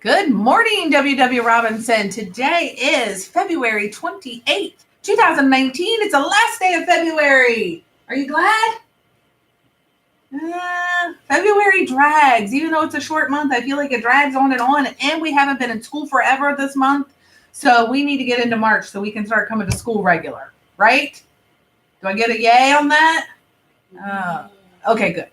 Good morning, WW Robinson. Today is February 28th, 2019. It's the last day of February. Are you glad? February drags. Even though it's a short month, I feel like it drags on, and we haven't been in school forever this month. So we need to get into March so we can start coming to school regular, right? Do I get a yay on that? Okay, good.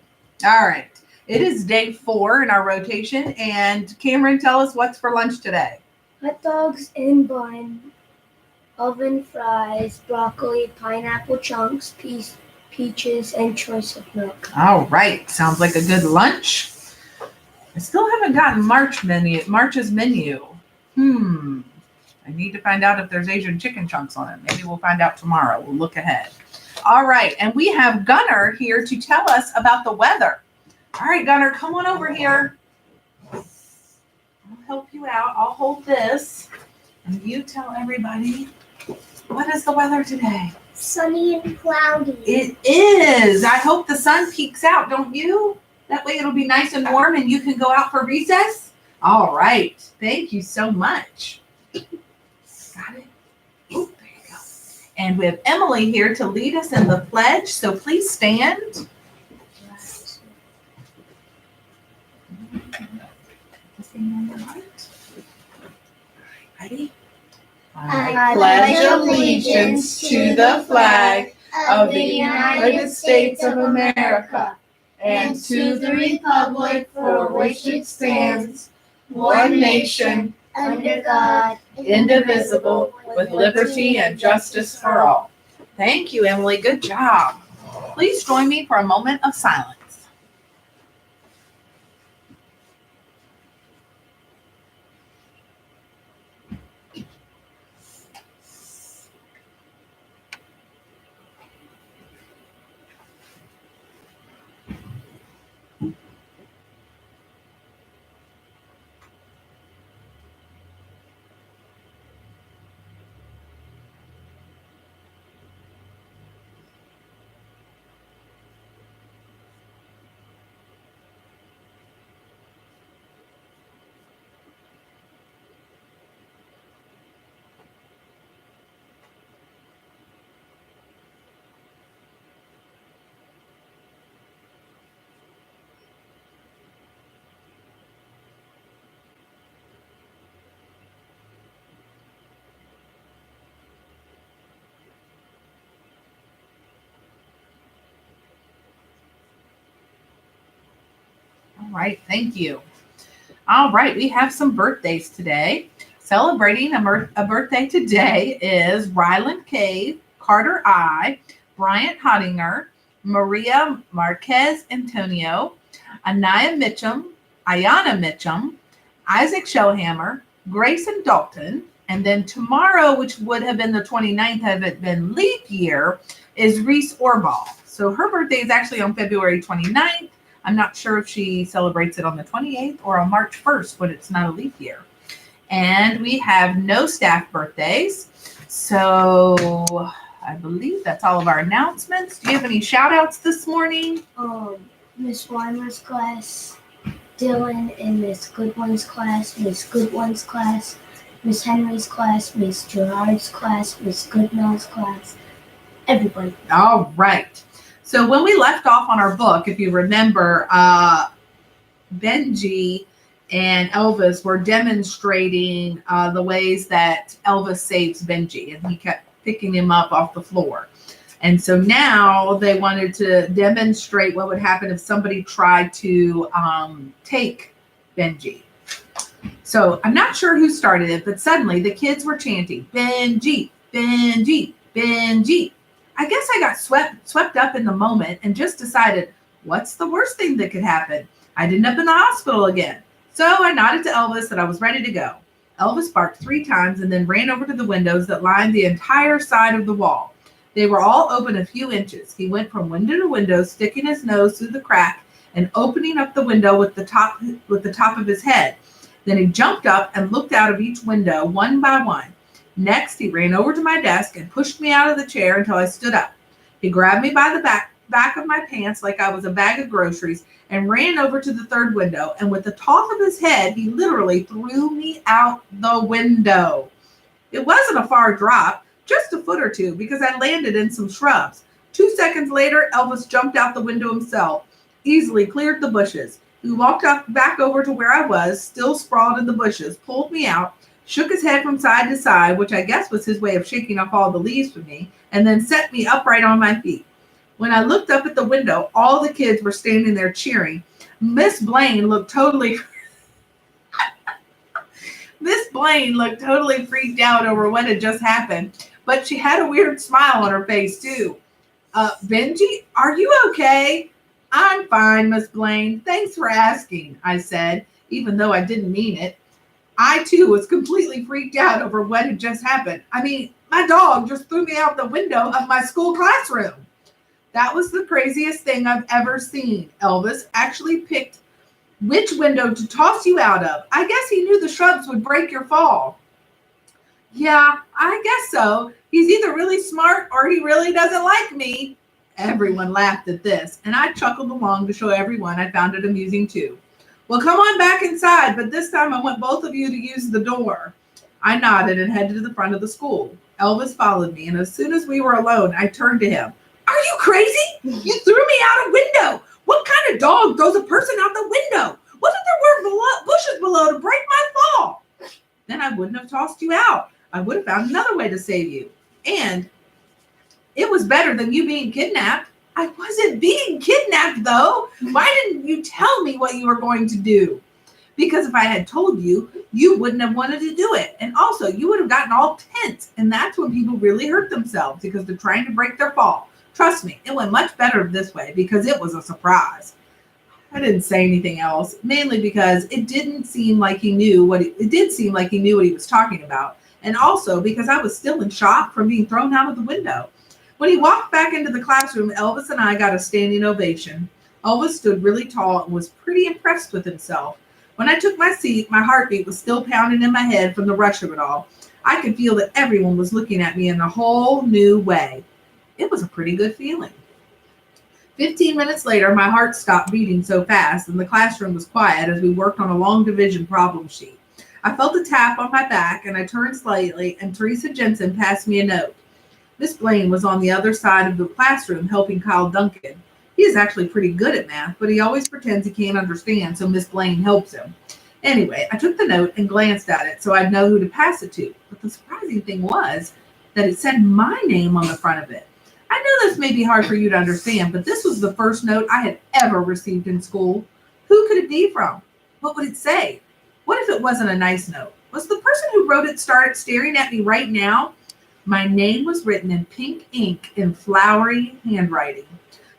All right. It is day 4 in our rotation, and Cameron, tell us what's for lunch today. Hot dogs in bun, oven fries, broccoli, pineapple chunks, peaches, and choice of milk. All right. Sounds like a good lunch. I still haven't gotten March's menu. I need to find out if there's Asian chicken chunks on it. Maybe we'll find out tomorrow. We'll look ahead. All right. And we have Gunnar here to tell us about the weather. All right, Gunnar, come on over here. I'll help you out. I'll hold this. And you tell everybody, what is the weather today? Sunny and cloudy. It is. I hope the sun peeks out, don't you? That way it'll be nice and warm and you can go out for recess. All right. Thank you so much. Got it? Oh, there you go. And we have Emily here to lead us in the pledge. So please stand. Ready? I pledge allegiance to the flag of the United States of America and to the republic for which it stands, one nation, under God, indivisible, with liberty and justice for all. Thank you, Emily. Good job. Please join me for a moment of silence. All right, thank you. All right, we have some birthdays today. Celebrating a birthday today is Ryland Cave, Carter I, Bryant Hottinger, Maria Marquez Antonio, Ayana Mitchum, Isaac Showhammer, Grayson Dalton, and then tomorrow, which would have been the 29th had it been leap year, is Reese Orball. So her birthday is actually on February 29th. I'm not sure if she celebrates it on the 28th or on March 1st when it's not a leap year. And we have no staff birthdays. So I believe that's all of our announcements. Do you have any shout outs this morning? Miss Weimer's class, Dylan and Miss Goodwin's class, Miss Goodwin's class, Miss Henry's class, Miss Gerard's class, Miss Goodnell's class, everybody. All right. So when we left off on our book, if you remember, Benji and Elvis were demonstrating the ways that Elvis saves Benji, and he kept picking him up off the floor. And so now they wanted to demonstrate what would happen if somebody tried to take Benji. So I'm not sure who started it, but suddenly the kids were chanting, Benji, Benji, Benji. I guess I got swept up in the moment and just decided, what's the worst thing that could happen? I'd end up in the hospital again. So I nodded to Elvis that I was ready to go. Elvis barked 3 times and then ran over to the windows that lined the entire side of the wall. They were all open a few inches. He went from window to window, sticking his nose through the crack and opening up the window with the top of his head. Then he jumped up and looked out of each window one by one. Next, he ran over to my desk and pushed me out of the chair until I stood up. He grabbed me by the back back of my pants like I was a bag of groceries and ran over to the third window. And with the toss of his head, he literally threw me out the window. It wasn't a far drop, just a foot or two, because I landed in some shrubs. 2 seconds later, Elvis jumped out the window himself, easily cleared the bushes. He walked up back over to where I was, still sprawled in the bushes, pulled me out, shook his head from side to side, which I guess was his way of shaking off all the leaves from me, and then set me upright on my feet. When I looked up at the window, all the kids were standing there cheering. Miss Blaine looked totally freaked out over what had just happened, but she had a weird smile on her face too. Benji, are you okay? I'm fine, Miss Blaine. Thanks for asking, I said, even though I didn't mean it. I too was completely freaked out over what had just happened. I mean, my dog just threw me out the window of my school classroom. That was the craziest thing I've ever seen. Elvis actually picked which window to toss you out of. I guess he knew the shrubs would break your fall. Yeah, I guess so. He's either really smart or he really doesn't like me. Everyone laughed at this, and I chuckled along to show everyone I found it amusing too. Well, come on back inside, but this time I want both of you to use the door. I nodded and headed to the front of the school. Elvis followed me, and as soon as we were alone, I turned to him. Are you crazy? You threw me out a window. What kind of dog throws a person out the window? What if there were bushes below to break my fall? Then I wouldn't have tossed you out. I would have found another way to save you. And it was better than you being kidnapped. I wasn't being kidnapped, though. Why didn't you tell me what you were going to do? Because if I had told you, you wouldn't have wanted to do it. And also, you would have gotten all tense. And that's when people really hurt themselves because they're trying to break their fall. Trust me, it went much better this way because it was a surprise. I didn't say anything else, mainly because it didn't seem like he knew what it did seem like he knew what he was talking about. And also because I was still in shock from being thrown out of the window. When he walked back into the classroom, Elvis and I got a standing ovation. Elvis stood really tall and was pretty impressed with himself. When I took my seat, my heartbeat was still pounding in my head from the rush of it all. I could feel that everyone was looking at me in a whole new way. It was a pretty good feeling. 15 minutes later, my heart stopped beating so fast, and the classroom was quiet as we worked on a long division problem sheet. I felt a tap on my back, and I turned slightly, and Teresa Jensen passed me a note. Miss Blaine was on the other side of the classroom helping Kyle Duncan. He is actually pretty good at math, but he always pretends he can't understand, so Miss Blaine helps him. Anyway, I took the note and glanced at it so I'd know who to pass it to. But the surprising thing was that it said my name on the front of it. I know this may be hard for you to understand, but this was the first note I had ever received in school. Who could it be from? What would it say? What if it wasn't a nice note? Was the person who wrote it started staring at me right now? My name was written in pink ink in flowery handwriting.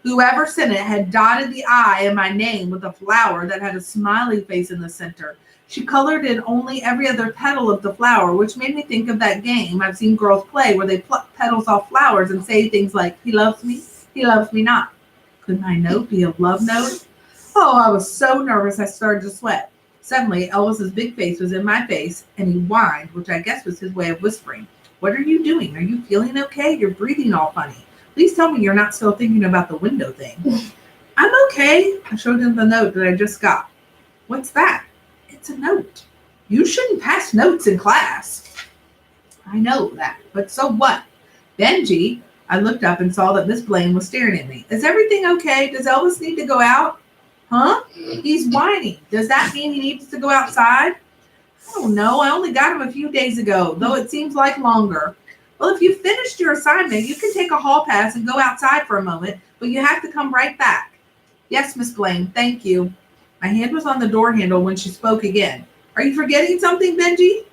Whoever sent it had dotted the I in my name with a flower that had a smiley face in the center. She colored in only every other petal of the flower, which made me think of that game I've seen girls play where they pluck petals off flowers and say things like, he loves me not. Could my note be a love note? Oh, I was so nervous I started to sweat. Suddenly, Elvis's big face was in my face, and he whined, which I guess was his way of whispering. What are you doing? Are you feeling okay? You're breathing all funny. Please tell me you're not still thinking about the window thing. I'm okay. I showed him the note that I just got. What's that? It's a note. You shouldn't pass notes in class. I know that, but so what? Benji, I looked up and saw that Miss Blaine was staring at me. Is everything okay? Does Elvis need to go out? Huh? He's whining. Does that mean he needs to go outside? I don't know. I only got him a few days ago, though it seems like longer. Well, if you finished your assignment, you can take a hall pass and go outside for a moment, but you have to come right back. Yes, Miss Blaine, thank you. My hand was on the door handle when she spoke again. Are you forgetting something, Benji?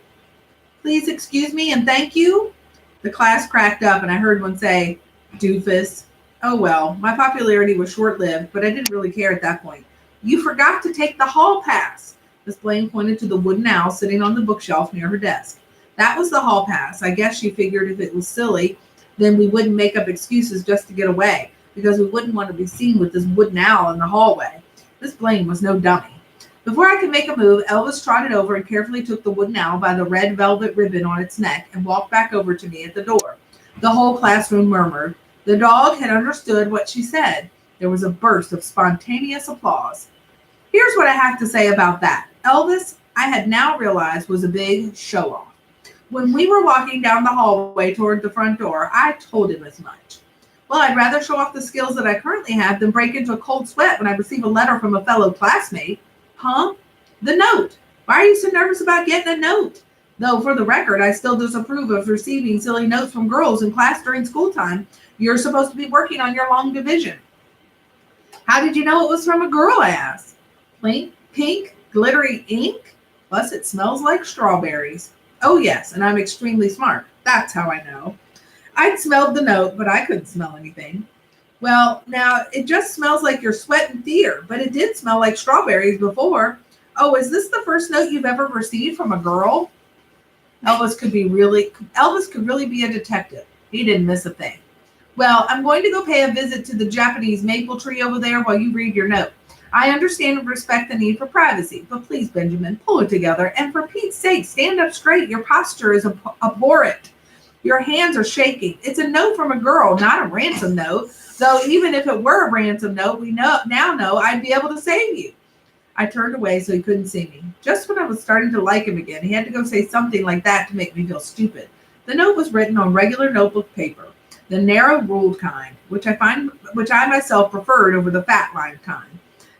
Please excuse me and thank you. The class cracked up and I heard one say, doofus. Oh well, my popularity was short-lived, but I didn't really care at that point. You forgot to take the hall pass. Miss Blaine pointed to the wooden owl sitting on the bookshelf near her desk. That was the hall pass. I guess she figured if it was silly, then we wouldn't make up excuses just to get away, because we wouldn't want to be seen with this wooden owl in the hallway. Miss Blaine was no dummy. Before I could make a move, Elvis trotted over and carefully took the wooden owl by the red velvet ribbon on its neck and walked back over to me at the door. The whole classroom murmured. The dog had understood what she said. There was a burst of spontaneous applause. Here's what I have to say about that. Elvis, I had now realized, was a big show-off. When we were walking down the hallway toward the front door, I told him as much. Well, I'd rather show off the skills that I currently have than break into a cold sweat when I receive a letter from a fellow classmate. Huh? The note. Why are you so nervous about getting a note? Though, for the record, I still disapprove of receiving silly notes from girls in class during school time. You're supposed to be working on your long division. How did you know it was from a girl? I asked. Pink, glittery ink? Plus, it smells like strawberries. Oh, yes, and I'm extremely smart. That's how I know. I'd smelled the note, but I couldn't smell anything. Well, now, it just smells like your sweat in theater, but it did smell like strawberries before. Oh, is this the first note you've ever received from a girl? Elvis could really be a detective. He didn't miss a thing. Well, I'm going to go pay a visit to the Japanese maple tree over there while you read your note. I understand and respect the need for privacy, but please, Benjamin, pull it together. And for Pete's sake, stand up straight. Your posture is abhorrent. Your hands are shaking. It's a note from a girl, not a ransom note. Though even if it were a ransom note, we now know I'd be able to save you. I turned away so he couldn't see me. Just when I was starting to like him again, he had to go say something like that to make me feel stupid. The note was written on regular notebook paper, the narrow ruled kind, which I myself preferred over the fat line kind.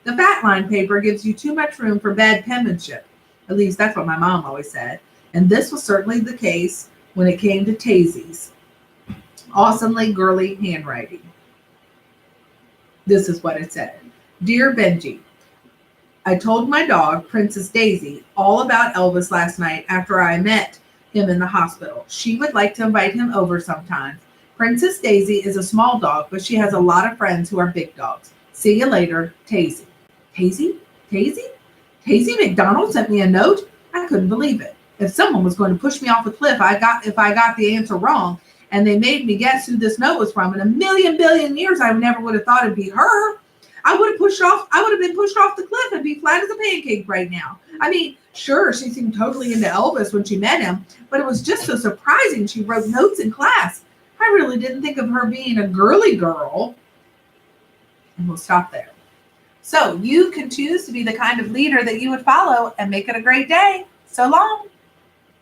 The fat line paper gives you too much room for bad penmanship. At least that's what my mom always said. And this was certainly the case when it came to Taisy's awesomely girly handwriting. This is what it said. Dear Benji, I told my dog, Princess Daisy, all about Elvis last night after I met him in the hospital. She would like to invite him over sometime. Princess Daisy is a small dog, but she has a lot of friends who are big dogs. See you later, Tazy. Tazy? Tazy McDonald sent me a note? I couldn't believe it. If someone was going to push me off a cliff, if I got the answer wrong, and they made me guess who this note was from, in a million billion years, I never would have thought it'd be her. I would have been pushed off the cliff and be flat as a pancake right now. I mean, sure, she seemed totally into Elvis when she met him, but it was just so surprising she wrote notes in class. I really didn't think of her being a girly girl. And we'll stop there. So you can choose to be the kind of leader that you would follow and make it a great day. So long.